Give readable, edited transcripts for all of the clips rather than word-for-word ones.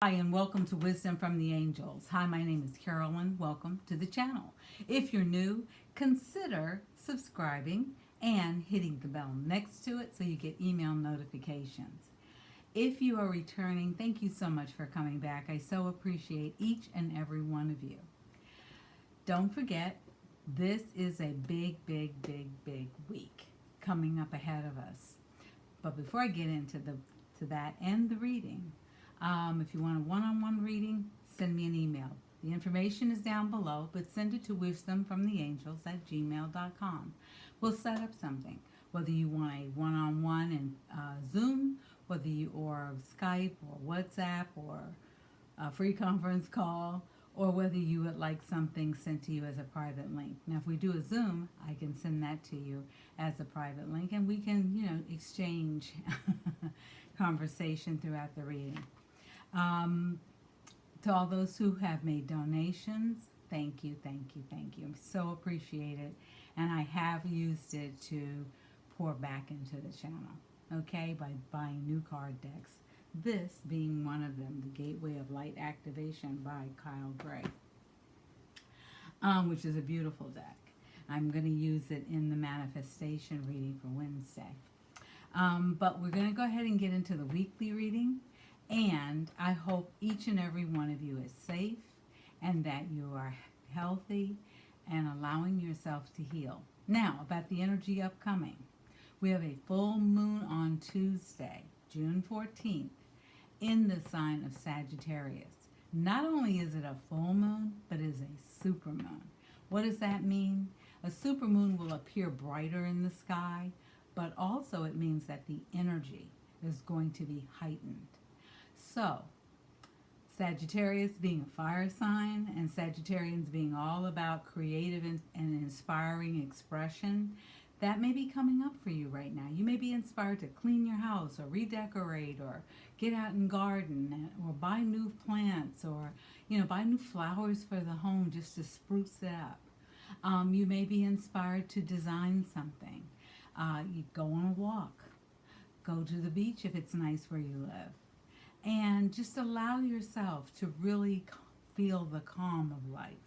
Hi, and welcome to Wisdom from the Angels. Hi, my name is Carolyn. Welcome to the channel. If you're new, consider subscribing and hitting the bell next to it so you get email notifications. If you are returning, thank you so much for coming back. I so appreciate each and every one of you. Don't forget, this is a big week coming up ahead of us. But before I get into that and the reading, if you want a one-on-one reading, send me an email. The information is down below, but send it to wisdomfromtheangels@gmail.com. We'll set up something, whether you want a one-on-one in Zoom, or Skype or WhatsApp or a free conference call, or whether you would like something sent to you as a private link. Now, if we do a Zoom, I can send that to you as a private link, and we can, exchange conversation throughout the reading. To all those who have made donations, thank you. I so appreciate it. And I have used it to pour back into the channel, okay, by buying new card decks. This being one of them, The Gateway of Light Activation by Kyle Gray, which is a beautiful deck. I'm going to use it in the manifestation reading for Wednesday. But we're going to go ahead and get into the weekly reading. And I hope each and every one of you is safe and that you are healthy and allowing yourself to heal. Now, about the energy upcoming. We have a full moon on Tuesday, June 14th, in the sign of Sagittarius. Not only is it a full moon, but it is a supermoon. What does that mean? A supermoon will appear brighter in the sky, but also it means that the energy is going to be heightened. So, Sagittarius being a fire sign and Sagittarians being all about creative and inspiring expression, that may be coming up for you right now. You may be inspired to clean your house or redecorate or get out and garden or buy new plants or, buy new flowers for the home just to spruce it up. You may be inspired to design something. You go on a walk. Go to the beach if it's nice where you live. And just allow yourself to really feel the calm of life.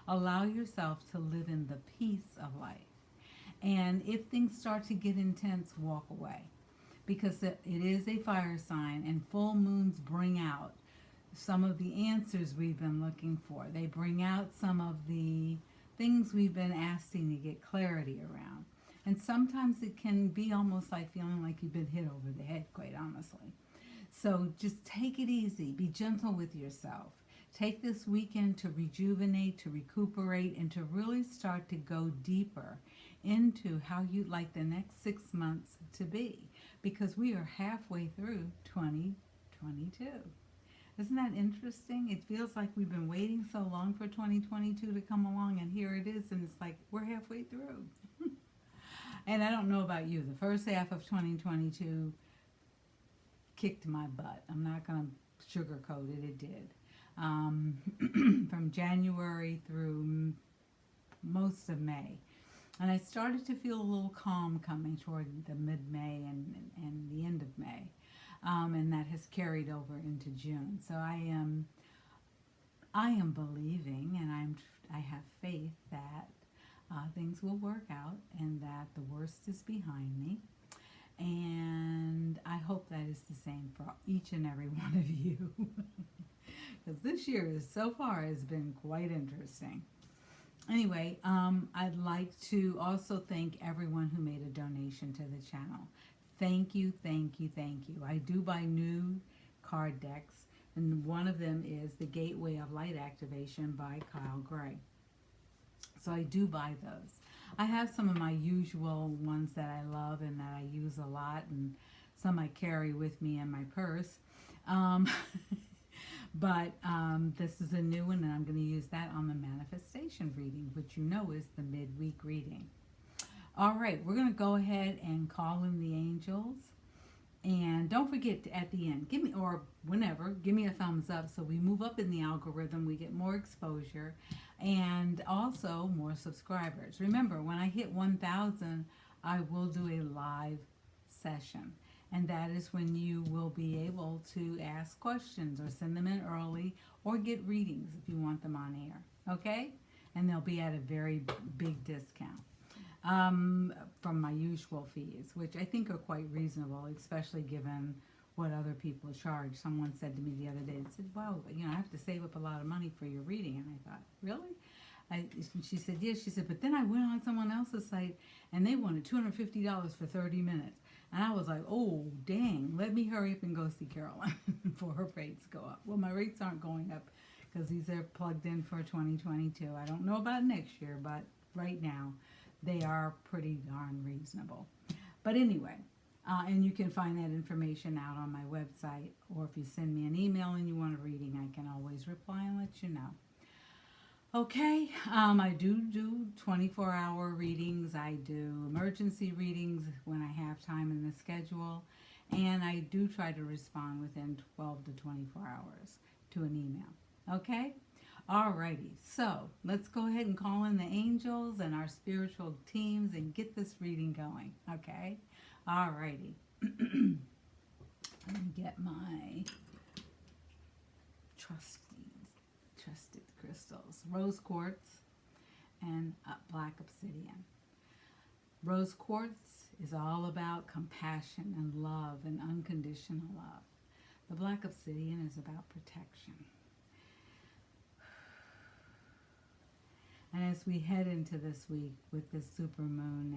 Allow yourself to live in the peace of life. And if things start to get intense, walk away. Because it is a fire sign, and full moons bring out some of the answers we've been looking for. They bring out some of the things we've been asking to get clarity around. And sometimes it can be almost like feeling like you've been hit over the head, quite honestly. So just take it easy. Be gentle with yourself. Take this weekend to rejuvenate, to recuperate, and to really start to go deeper into how you'd like the next 6 months to be. Because we are halfway through 2022. Isn't that interesting? It feels like we've been waiting so long for 2022 to come along, and here it is, and it's like we're halfway through. And I don't know about you. The first half of 2022 kicked my butt. I'm not going to sugarcoat it. It did. From January through most of May. And I started to feel a little calm coming toward the mid-May and the end of May. And that has carried over into June. So I am believing, and I have faith that things will work out and that the worst is behind me. And I hope that is the same for each and every one of you. Because this year so far has been quite interesting. Anyway, I'd like to also thank everyone who made a donation to the channel. Thank you. I do buy new card decks, and one of them is The Gateway of Light Activation by Kyle Gray. So I do buy those. I have some of my usual ones that I love and that I use a lot, and some I carry with me in my purse. But this is a new one, and I'm going to use that on the manifestation reading, which is the midweek reading. All right, we're going to go ahead and call in the angels. And don't forget to, at the end, give me a thumbs up so we move up in the algorithm, we get more exposure, and also more subscribers. Remember, when I hit 1,000, I will do a live session. And that is when you will be able to ask questions or send them in early or get readings if you want them on air. Okay? And they'll be at a very big discount from my usual fees, which I think are quite reasonable, especially given what other people charge. Someone said to me the other day, they said, wow, I have to save up a lot of money for your reading. And I thought, really? She said, yes. She said, but then I went on someone else's site and they wanted $250 for 30 minutes. And I was like, oh, dang, let me hurry up and go see Caroline before her rates go up. Well, my rates aren't going up because these are plugged in for 2022. I don't know about next year, but right now they are pretty darn reasonable. But anyway, and you can find that information out on my website, or if you send me an email and you want a reading, I can always reply and let you know. Okay, I do 24-hour readings. I do emergency readings when I have time in the schedule, and I do try to respond within 12 to 24 hours to an email. Okay? Alrighty, so let's go ahead and call in the angels and our spiritual teams and get this reading going. Okay? Alrighty. Let me get my trusted crystals. Rose quartz and black obsidian. Rose quartz is all about compassion and love and unconditional love. The black obsidian is about protection. And as we head into this week with this super moon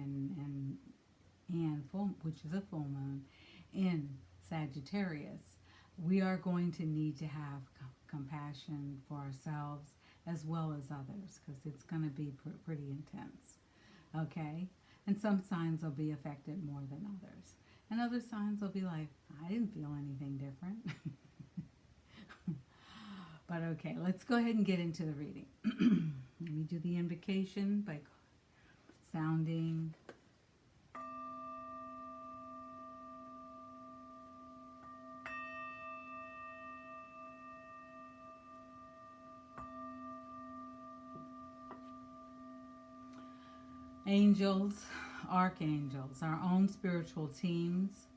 and full, which is a full moon in Sagittarius, we are going to need to have compassion for ourselves as well as others, because it's going to be pretty intense. Okay? And some signs will be affected more than others. And other signs will be like, I didn't feel anything different. But okay, let's go ahead and get into the reading. Let me do the invocation by sounding angels, archangels, our own spiritual teams,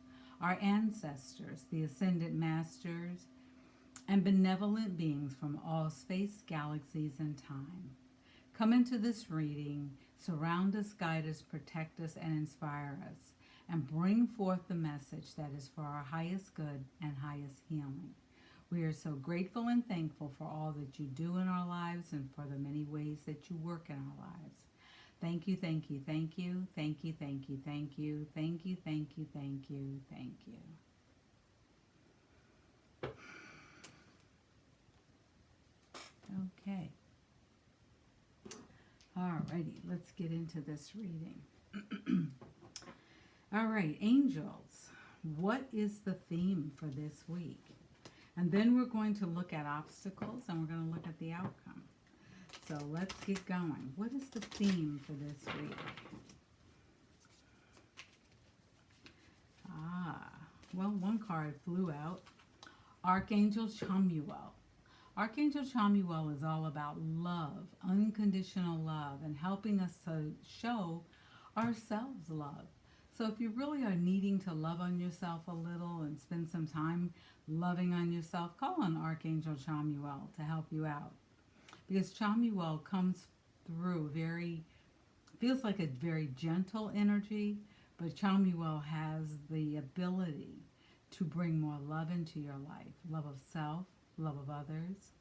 our ancestors, the ascended masters, and benevolent beings from all space, galaxies, and time. Come into this reading, surround us, guide us, protect us, and inspire us, and bring forth the message that is for our highest good and highest healing. We are so grateful and thankful for all that you do in our lives and for the many ways that you work in our lives. Thank you, thank you, thank you, thank you, thank you, thank you, thank you, thank you, thank you, thank you. Okay. Alrighty, let's get into this reading. All right, angels, what is the theme for this week? And then we're going to look at obstacles and we're going to look at the outcome. So let's get going. What is the theme for this week? Well, one card flew out. Archangel Chamuel. Archangel Chamuel is all about love, unconditional love, and helping us to show ourselves love. So if you really are needing to love on yourself a little and spend some time loving on yourself, call on Archangel Chamuel to help you out. Because Chamuel comes through feels like a very gentle energy, but Chamuel has the ability to bring more love into your life. Love of self, love of others,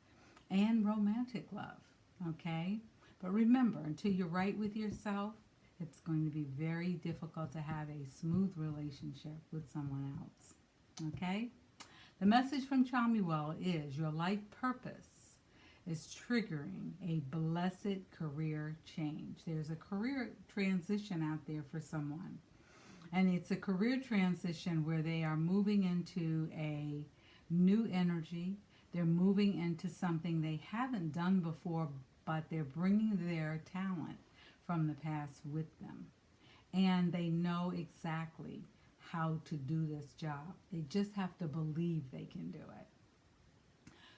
and romantic love, okay? But remember, until you're right with yourself, it's going to be very difficult to have a smooth relationship with someone else, okay? The message from Chamuel is your life purpose is triggering a blessed career change. There's a career transition out there for someone. And it's a career transition where they are moving into a new energy. They're moving into something they haven't done before, but they're bringing their talent from the past with them. And they know exactly how to do this job. They just have to believe they can do it.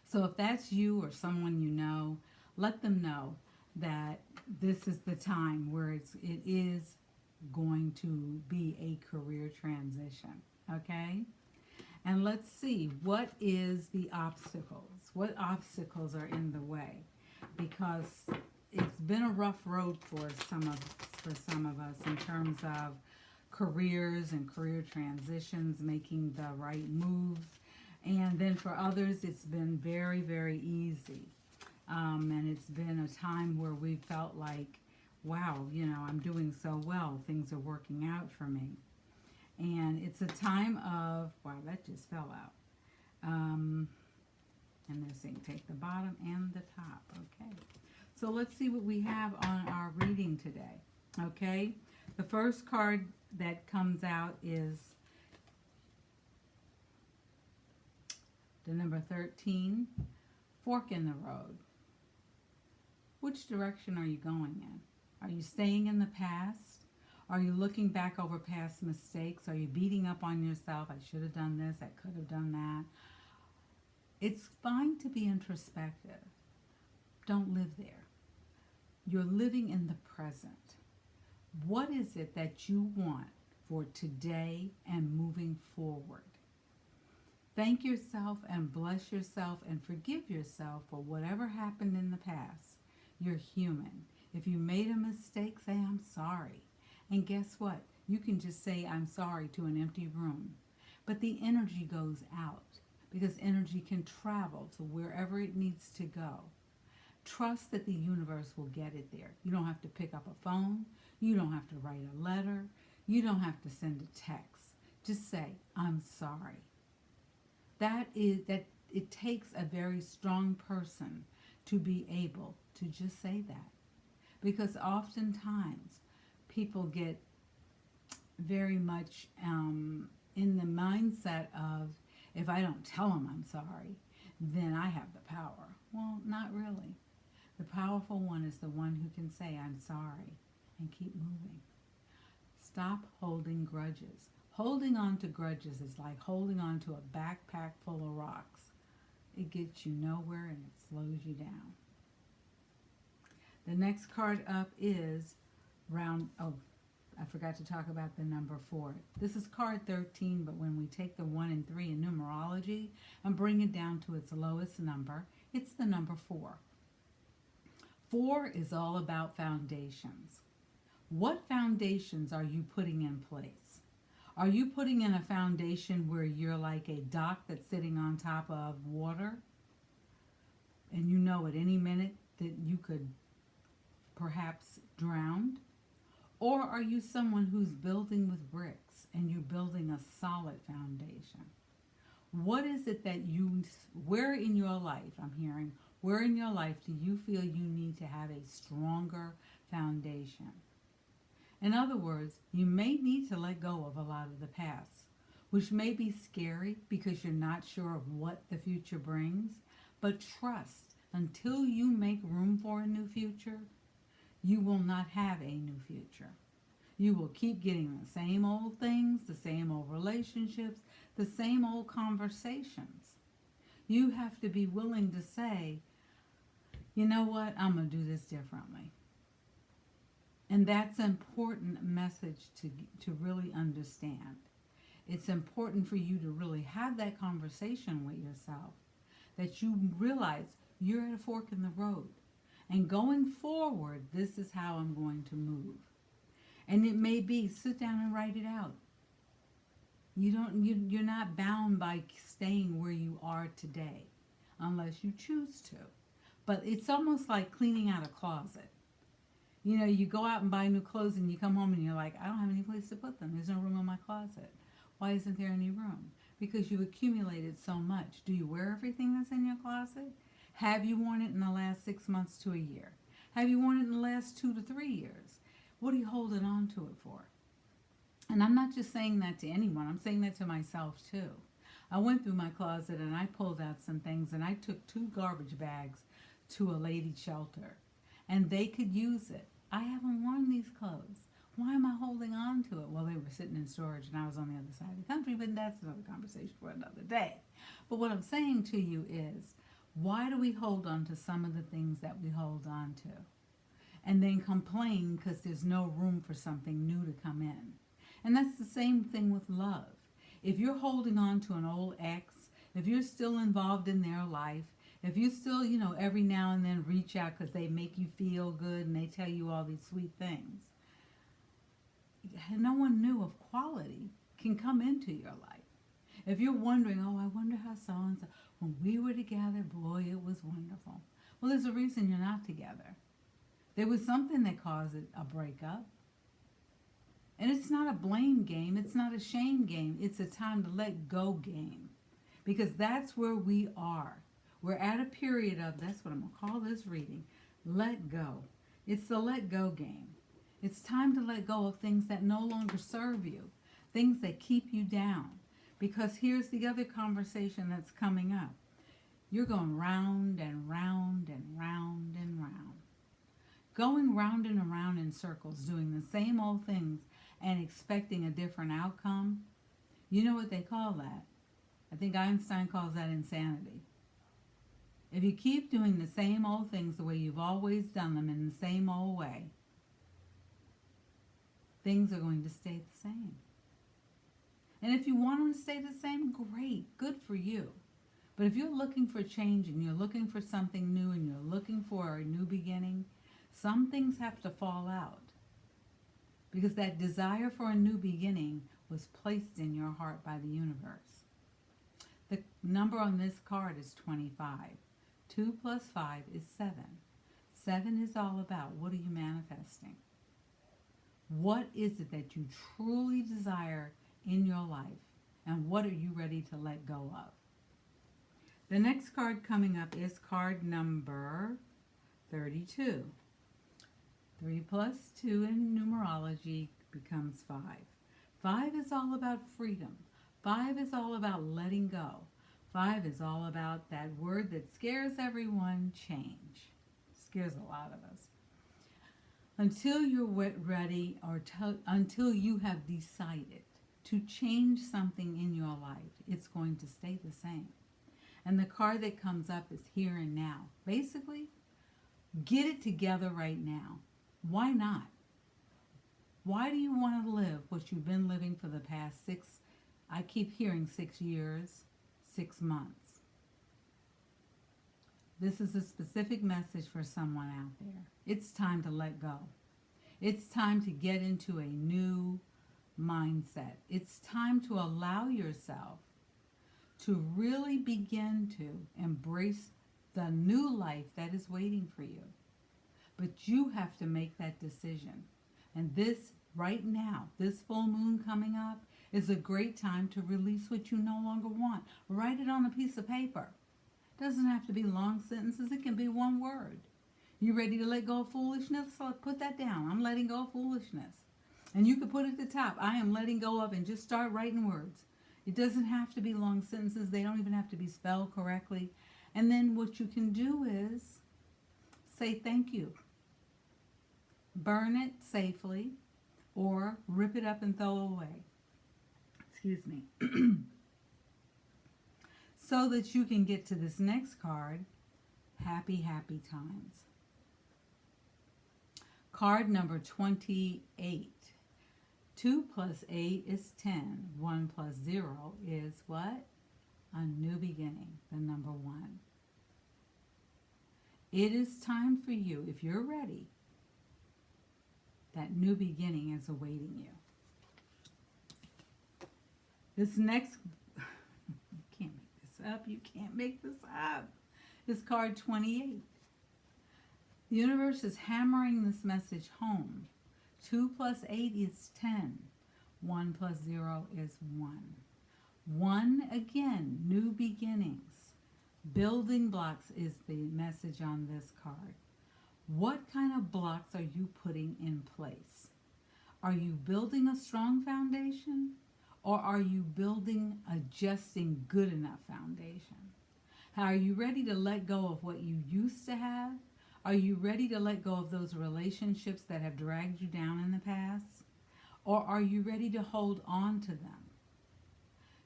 So if that's you or someone you know, let them know that this is the time where it is going to be a career transition. Okay? And let's see, what is the obstacles? What obstacles are in the way? Because it's been a rough road for some of us in terms of careers and career transitions, making the right moves. And then for others, it's been very, very easy. And it's been a time where we felt like, wow, I'm doing so well. Things are working out for me. And it's a time of, wow, that just fell out. And they're saying take the bottom and the top. Okay. So let's see what we have on our reading today. Okay. The first card that comes out is the number 13, fork in the road. Which direction are you going in? Are you staying in the past? Are you looking back over past mistakes? Are you beating up on yourself? I should have done this. I could have done that. It's fine to be introspective. Don't live there. You're living in the present. What is it that you want for today and moving forward? Thank yourself and bless yourself and forgive yourself for whatever happened in the past. You're human. If you made a mistake, say, I'm sorry. And guess what? You can just say, I'm sorry to an empty room. But the energy goes out because energy can travel to wherever it needs to go. Trust that the universe will get it there. You don't have to pick up a phone. You don't have to write a letter. You don't have to send a text. Just say, I'm sorry. That it takes a very strong person to be able to just say that. Because oftentimes people get very much in the mindset of, if I don't tell them I'm sorry, then I have the power. Well, not really. The powerful one is the one who can say, I'm sorry, and keep moving. Stop holding grudges. Holding on to grudges is like holding on to a backpack full of rocks. It gets you nowhere and it slows you down. The next card up is I forgot to talk about the number 4. This is card 13, but when we take the 1 and 3 in numerology and bring it down to its lowest number, it's the number 4. 4 is all about foundations. What foundations are you putting in place? Are you putting in a foundation where you're like a dock that's sitting on top of water and you know at any minute that you could perhaps drown? Or are you someone who's building with bricks and you're building a solid foundation? What is it that where in your life, I'm hearing, where in your life do you feel you need to have a stronger foundation? In other words, you may need to let go of a lot of the past, which may be scary because you're not sure of what the future brings, but trust, until you make room for a new future, you will not have a new future. You will keep getting the same old things, the same old relationships, the same old conversations. You have to be willing to say, you know what, I'm going to do this differently. And that's an important message to really understand. It's important for you to really have that conversation with yourself, that you realize you're at a fork in the road. And going forward, this is how I'm going to move. And it may be, sit down and write it out. You're not bound by staying where you are today, unless you choose to. But it's almost like cleaning out a closet. You go out and buy new clothes and you come home and you're like, I don't have any place to put them. There's no room in my closet. Why isn't there any room? Because you've accumulated so much. Do you wear everything that's in your closet? Have you worn it in the last 6 months to a year? Have you worn it in the last 2 to 3 years? What are you holding on to it for? And I'm not just saying that to anyone. I'm saying that to myself too. I went through my closet and I pulled out some things and I took 2 garbage bags to a lady shelter. And they could use it. I haven't worn these clothes. Why am I holding on to it? Well, they were sitting in storage and I was on the other side of the country, but that's another conversation for another day. But what I'm saying to you is, why do we hold on to some of the things that we hold on to? And then complain because there's no room for something new to come in. And that's the same thing with love. If you're holding on to an old ex, if you're still involved in their life, if you still, every now and then reach out because they make you feel good and they tell you all these sweet things, no one new of quality can come into your life. If you're wondering, oh, I wonder how so-and-so, when we were together, boy, it was wonderful. Well, there's a reason you're not together. There was something that caused a breakup. And it's not a blame game. It's not a shame game. It's a time to let go game. Because that's where we are. We're at a period of, that's what I'm going to call this reading, let go. It's the let go game. It's time to let go of things that no longer serve you, things that keep you down. Because here's the other conversation that's coming up. You're going round and round and round and round. Going round and around in circles, doing the same old things and expecting a different outcome. You know what they call that? I think Einstein calls that insanity. If you keep doing the same old things the way you've always done them in the same old way, things are going to stay the same. And if you want them to stay the same, great, good for you. But if you're looking for change and you're looking for something new and you're looking for a new beginning, some things have to fall out. Because that desire for a new beginning was placed in your heart by the universe. The number on this card is 25. 2 plus 5 is 7. 7 is all about, what are you manifesting? What is it that you truly desire in your life? And what are you ready to let go of? The next card coming up is card number 32. 3 plus 2 in numerology becomes 5. 5 is all about freedom. 5 is all about letting go. 5 is all about that word that scares everyone, change. Scares a lot of us. Until you're ready or until you have decided to change something in your life, it's going to stay the same. And the card that comes up is here and now. Basically, get it together right now. Why not? Why do you want to live what you've been living for the past 6 years, 6 months? This is a specific message for someone out there. It's time to let go. It's time to get into a new mindset. It's time to allow yourself to really begin to embrace the new life that is waiting for you. But you have to make that decision. And this, right now, this full moon coming up, is a great time to release what you no longer want. Write it on a piece of paper. It doesn't have to be long sentences. It can be one word. You ready to let go of foolishness? So put that down. I'm letting go of foolishness. And you could put at the top, I am letting go of, and just start writing words. It doesn't have to be long sentences. They don't even have to be spelled correctly. And then what you can do is say thank you. Burn it safely or rip it up and throw it away. Excuse me. So that you can get to this next card, happy, happy times. Card number 28. 2 plus 8 is 10. 1 plus 0 is what? A new beginning, the number 1. It is time for you, if you're ready, that new beginning is awaiting you. This next, you can't make this up, you can't make this up, is card 28. The universe is hammering this message home. 2 plus 8 is 10. 1 plus 0 is 1. 1, again, new beginnings. Building blocks is the message on this card. What kind of blocks are you putting in place? Are you building a strong foundation? Or are you building a justing good enough foundation? Are you ready to let go of what you used to have? Are you ready to let go of those relationships that have dragged you down in the past? Or are you ready to hold on to them?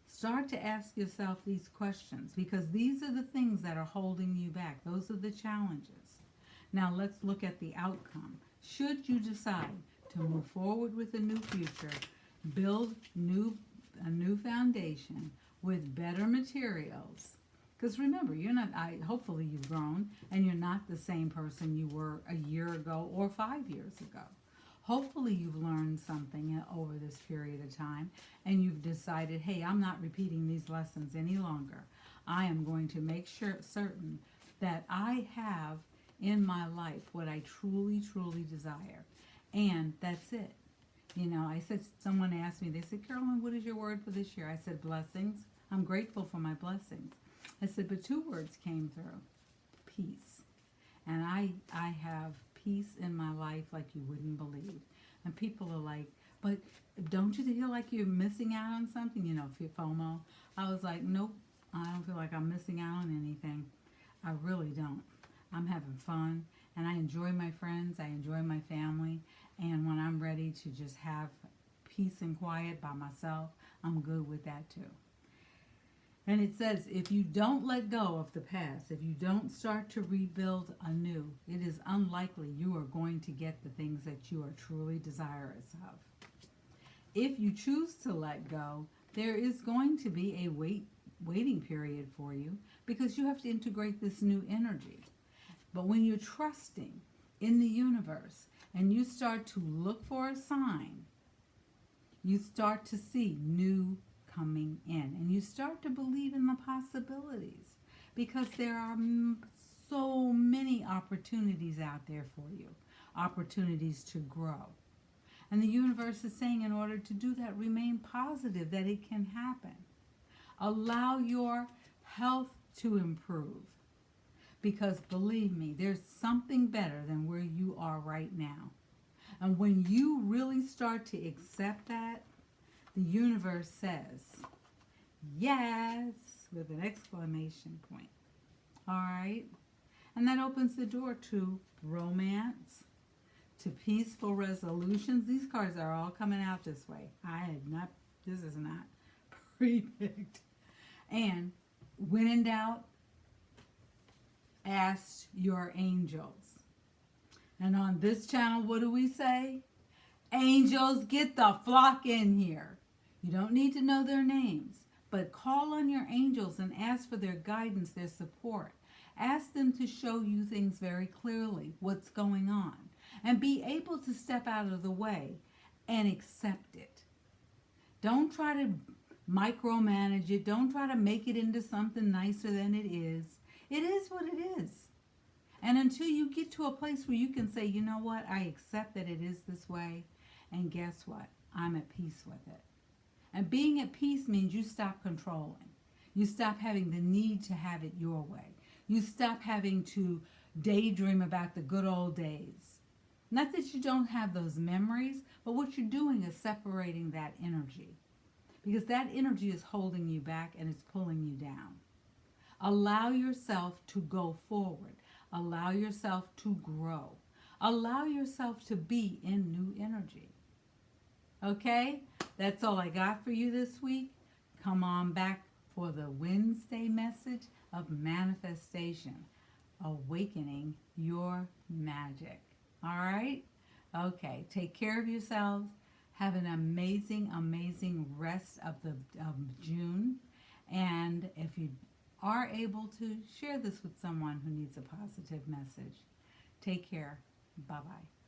Start to ask yourself these questions, because these are the things that are holding you back. Those are the challenges. Now let's look at the outcome. Should you decide to move forward with a new future, build new a new foundation with better materials. Because remember, you're not, hopefully you've grown and you're not the same person you were a year ago or 5 years ago. Hopefully you've learned something over this period of time and you've decided, hey, I'm not repeating these lessons any longer. I am going to make certain that I have in my life what I truly, truly desire. And that's it. You know, I said, someone asked me, they said, Carolyn, what is your word for this year? I said, blessings. I'm grateful for my blessings. I said, but 2 words came through. Peace. And I have peace in my life like you wouldn't believe. And people are like, but don't you feel like you're missing out on something? You know, FOMO. I was like, nope, I don't feel like I'm missing out on anything. I really don't. I'm having fun, and I enjoy my friends. I enjoy my family. And when I'm ready to just have peace and quiet by myself, I'm good with that too. And it says, if you don't let go of the past, if you don't start to rebuild anew, it is unlikely you are going to get the things that you are truly desirous of. If you choose to let go, there is going to be a waiting period for you because you have to integrate this new energy. But when you're trusting in the universe and you start to look for a sign, you start to see new coming in, and you start to believe in the possibilities because there are so many opportunities out there for you, opportunities to grow. And the universe is saying, in order to do that, remain positive that it can happen. Allow your health to improve because believe me, there's something better than where you are right now. And when you really start to accept that, the universe says, yes, with an exclamation point. All right? And that opens the door to romance, to peaceful resolutions. These cards are all coming out this way. This is not pre-picked. And when in doubt, ask your angels. And on this channel, what do we say? Angels, get the flock in here. You don't need to know their names, but call on your angels and ask for their guidance, their support. Ask them to show you things very clearly, what's going on, and be able to step out of the way and accept it. Don't try to micromanage it. Don't try to make it into something nicer than it is. It is what it is. And until you get to a place where you can say, you know what, I accept that it is this way, and guess what? I'm at peace with it. And being at peace means you stop controlling. You stop having the need to have it your way. You stop having to daydream about the good old days. Not that you don't have those memories, but what you're doing is separating that energy. Because that energy is holding you back and it's pulling you down. Allow yourself to go forward. Allow yourself to grow. Allow yourself to be in new energy. Okay? That's all I got for you this week. Come on back for the Wednesday message of manifestation. Awakening your magic. All right? Okay. Take care of yourselves. Have an amazing, amazing rest of June. And if you are able to, share this with someone who needs a positive message. Take care. Bye-bye.